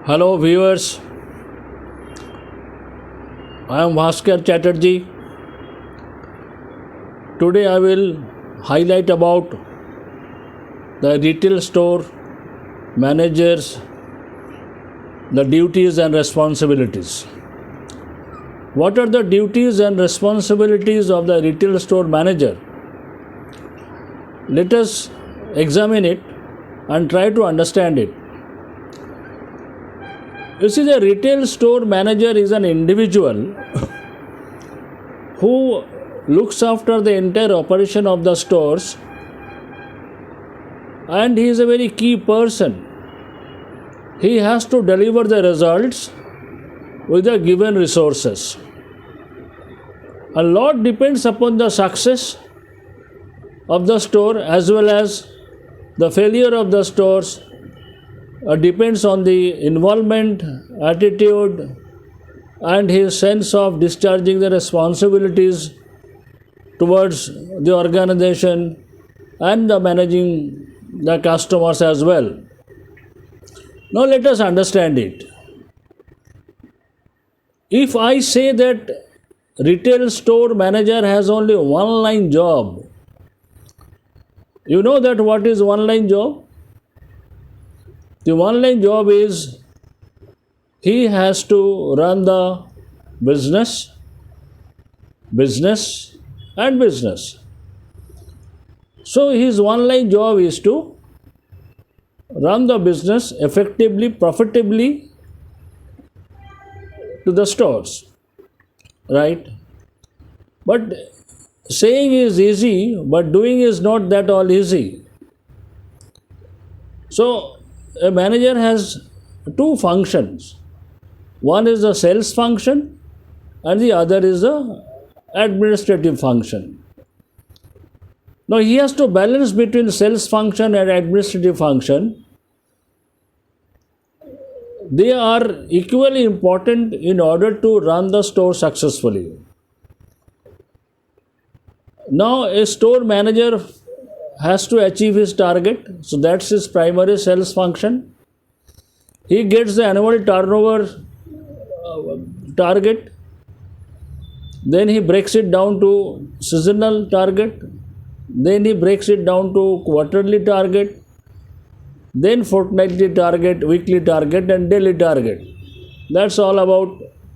Hello viewers, I am Bhaskar Chatterjee. Today I will highlight about the retail store managers, the duties and responsibilities. What are the duties and responsibilities of the retail store manager? Let us examine it and try to understand it. You see, the retail store manager is an individual who looks after the entire operation of the stores, and he is a very key person. He has to deliver the results with the given resources. A lot depends upon the success of the store as well as the failure of the stores. Depends on the involvement, attitude, and his sense of discharging the responsibilities towards the organization and the managing the customers as well. Now let us understand it. If I say that retail store manager has only one line job, you know that what is one line job? The one line job is he has to run the business and business. So his one line job is to run the business effectively, profitably to the stores, right? But saying is easy, but doing is not that all easy. So a manager has two functions. One is the sales function and the other is the administrative function. Now he has to balance between sales function and administrative function. They are equally important in order to run the store successfully. Now a store manager has to achieve his target, so that's his primary sales function. He gets the annual turnover target, then he breaks it down to seasonal target, then he breaks it down to quarterly target, then fortnightly target, weekly target, and daily target. That's all about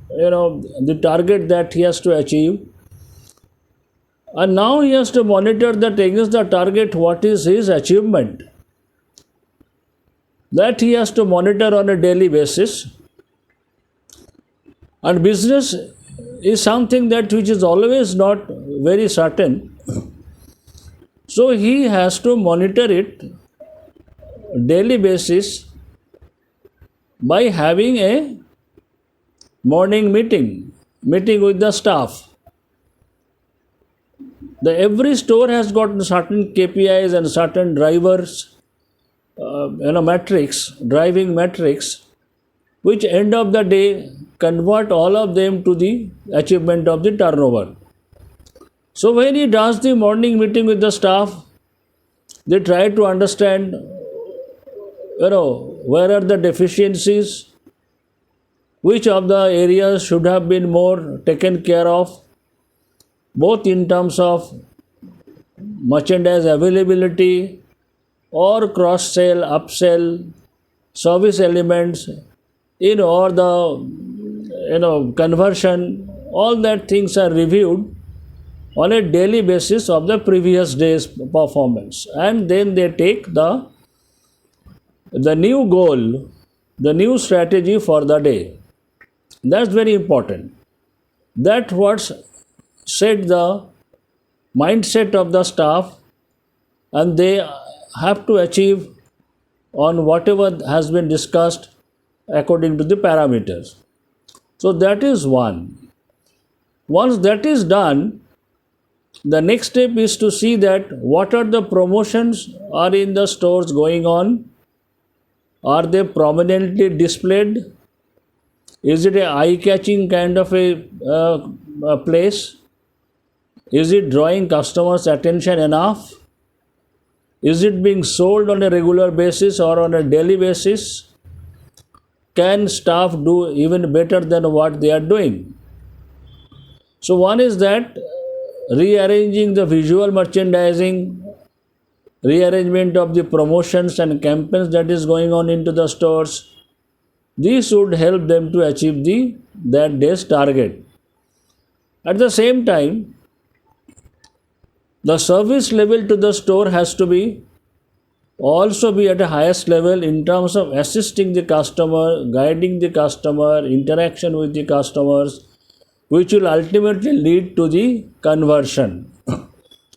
the target that he has to achieve. And now he has to monitor that against the target what is his achievement. That he has to monitor on a daily basis. And business is something that which is always not very certain. So he has to monitor it daily basis by having a morning meeting with the staff. Every store has got certain KPIs and certain drivers, driving metrics, which end of the day convert all of them to the achievement of the turnover. So when he does the morning meeting with the staff, they try to understand, where are the deficiencies, which of the areas should have been more taken care of, both in terms of merchandise availability or cross-sell, upsell, service elements, or the conversion. All that things are reviewed on a daily basis of the previous day's performance, and then they take the new goal, the new strategy for the day. That's very important. That's what's set the mindset of the staff, and they have to achieve on whatever has been discussed according to the parameters. So that is one. Once that is done, the next step is to see that what are the promotions are in the stores going on. Are they prominently displayed? Is it a eye-catching kind of a place? Is it drawing customers' attention enough? Is it being sold on a regular basis or on a daily basis? can staff do even better than what they are doing? So one is that rearranging the visual merchandising, rearrangement of the promotions and campaigns that is going on into the stores. These would help them to achieve that day's target. At the same time, the service level to the store has to be also be at a highest level in terms of assisting the customer, guiding the customer, interaction with the customers, which will ultimately lead to the conversion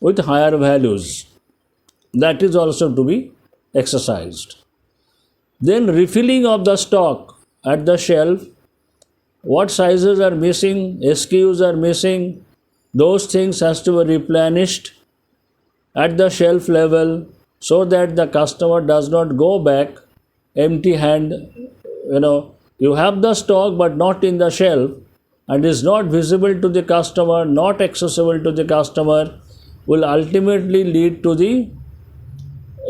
with higher values. That is also to be exercised. Then refilling of the stock at the shelf, what sizes are missing, SKUs are missing, those things has to be replenished at the shelf level so that the customer does not go back empty hand. You have the stock but not in the shelf and is not visible to the customer, not accessible to the customer, will ultimately lead to the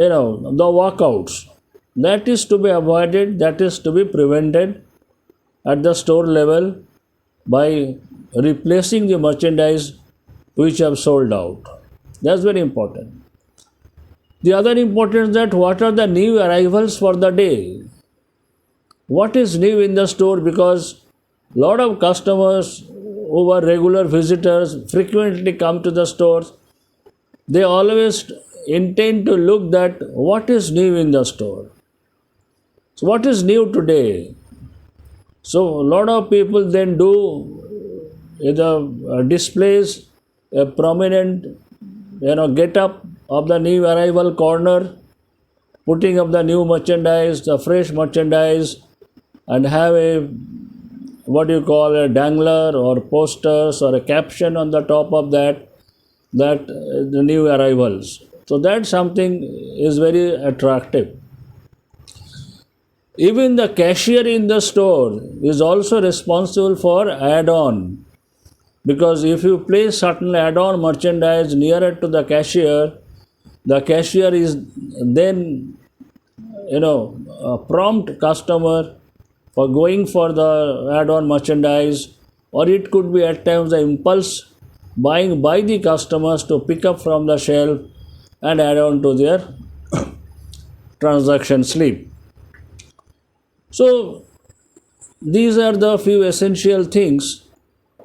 walkouts. That is to be avoided, that is to be prevented at the store level by replacing the merchandise which have sold out. That's very important. The other important is that what are the new arrivals for the day? What is new in the store? Because a lot of customers who are regular visitors frequently come to the stores. They always intend to look at what is new in the store. So what is new today? So a lot of people then do either displays a prominent get up of the new arrival corner, putting up the new merchandise, the fresh merchandise, and have a a dangler or posters or a caption on the top of that the new arrivals. So that something is very attractive. Even the cashier in the store is also responsible for add-on, because if you place certain add-on merchandise nearer to the cashier is then prompt customer for going for the add-on merchandise, or it could be at times the impulse buying by the customers to pick up from the shelf and add on to their transaction slip. So these are the few essential things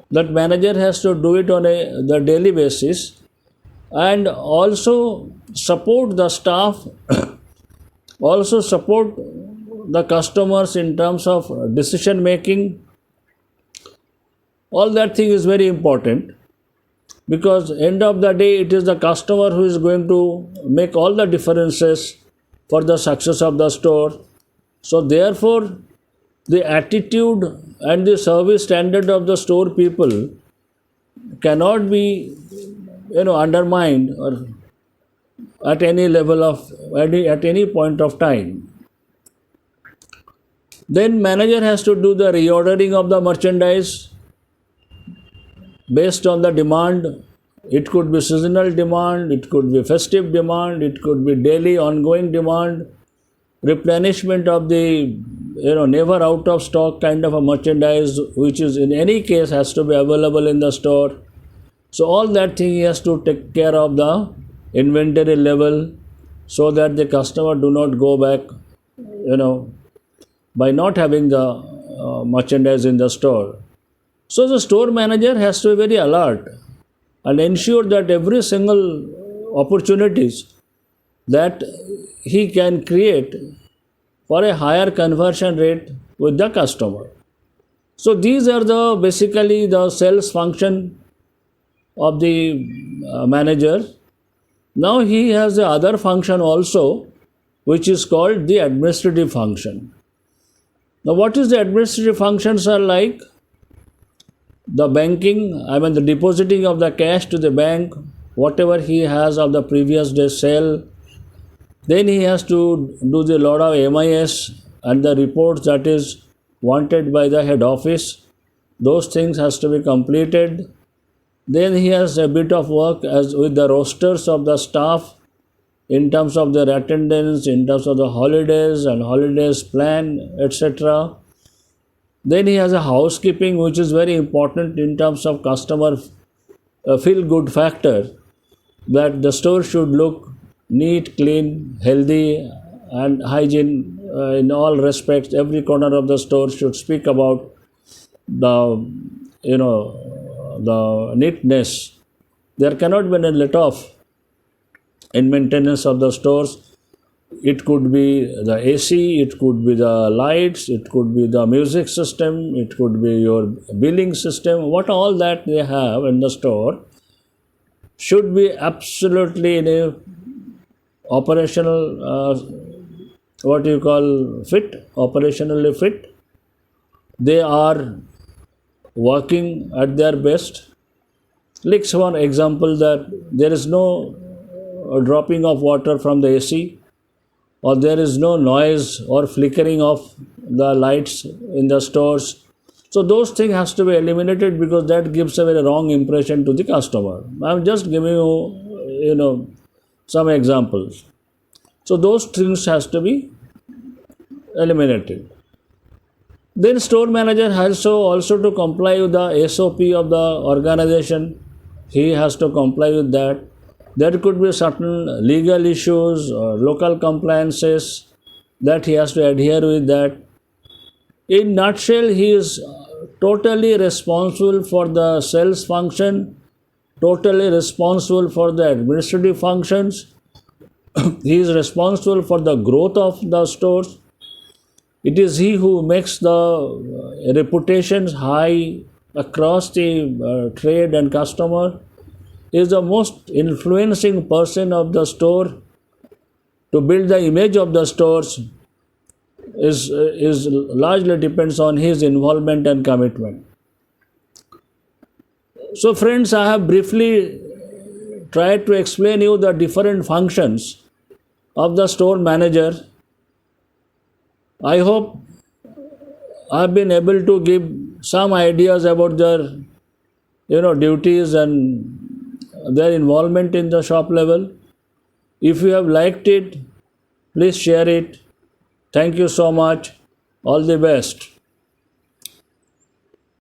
that manager has to do it on the daily basis, and also support the staff, also support the customers in terms of decision making. All that thing is very important, because end of the day it is the customer who is going to make all the differences for the success of the store. So therefore the attitude and the service standard of the store people cannot be undermined or at any level of at any point of time. Then manager has to do the reordering of the merchandise based on the demand. It could be seasonal demand, it could be festive demand, it could be daily ongoing demand, replenishment of the never out of stock kind of a merchandise, which is in any case has to be available in the store. So all that thing he has to take care of the inventory level, so that the customer do not go back by not having the merchandise in the store. So the store manager has to be very alert and ensure that every single opportunities that he can create for a higher conversion rate with the customer. So these are basically the sales function of the manager. Now he has the other function also, which is called the administrative function. Now what is the administrative functions are like? The banking, the depositing of the cash to the bank, whatever he has of the previous day's sale. Then he has to do the lot of MIS and the reports that is wanted by the head office. Those things has to be completed. Then he has a bit of work as with the rosters of the staff in terms of their attendance, in terms of the holidays and holidays plan, etc. Then he has a housekeeping, which is very important in terms of customer feel good factor, that the store should look neat, clean, healthy, and hygiene in all respects. Every corner of the store should speak about the the neatness. There cannot be any let off in maintenance of the stores. It could be the AC, it could be the lights, it could be the music system, it could be your billing system. What all that they have in the store should be absolutely in a operational, what you call fit, operationally fit. They are working at their best. Like one example, that there is no dropping of water from the AC, or there is no noise or flickering of the lights in the stores. So those things has to be eliminated, because that gives a very wrong impression to the customer. I'm just giving some examples. So those things has to be eliminated. Then store manager has also to comply with the SOP of the organization. He has to comply with that. There could be certain legal issues or local compliances that he has to adhere with that. In nutshell, he is totally responsible for the sales function, totally responsible for the administrative functions. He is responsible for the growth of the stores. It is he who makes the reputations high across the trade and customer. He is the most influencing person of the store to build the image of the stores. Is largely depends on his involvement and commitment. So friends, I have briefly tried to explain you the different functions of the store manager. I hope I have been able to give some ideas about their duties and their involvement in the shop level. If you have liked it, please share it. Thank you so much. All the best.